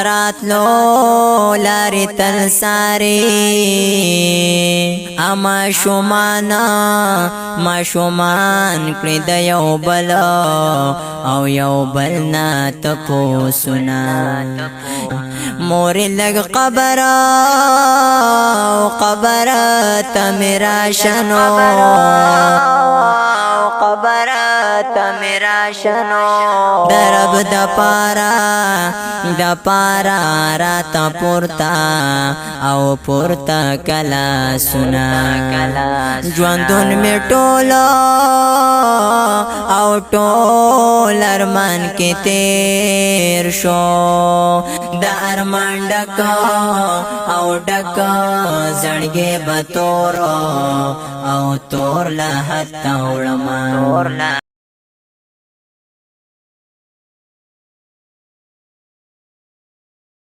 راتلو لاری تل ساری اما شومان کړی د یو بل او یو بل نه تپوسونه مور لګ قبر ته میرا شنو درب د پارا راتا پورتا او پورتا کلا سنا ژوندون می ټولا او ټول ارمان کې تیر شو د ارمان ډکا او ډکا زړګي بتور او تور لا حتا وړما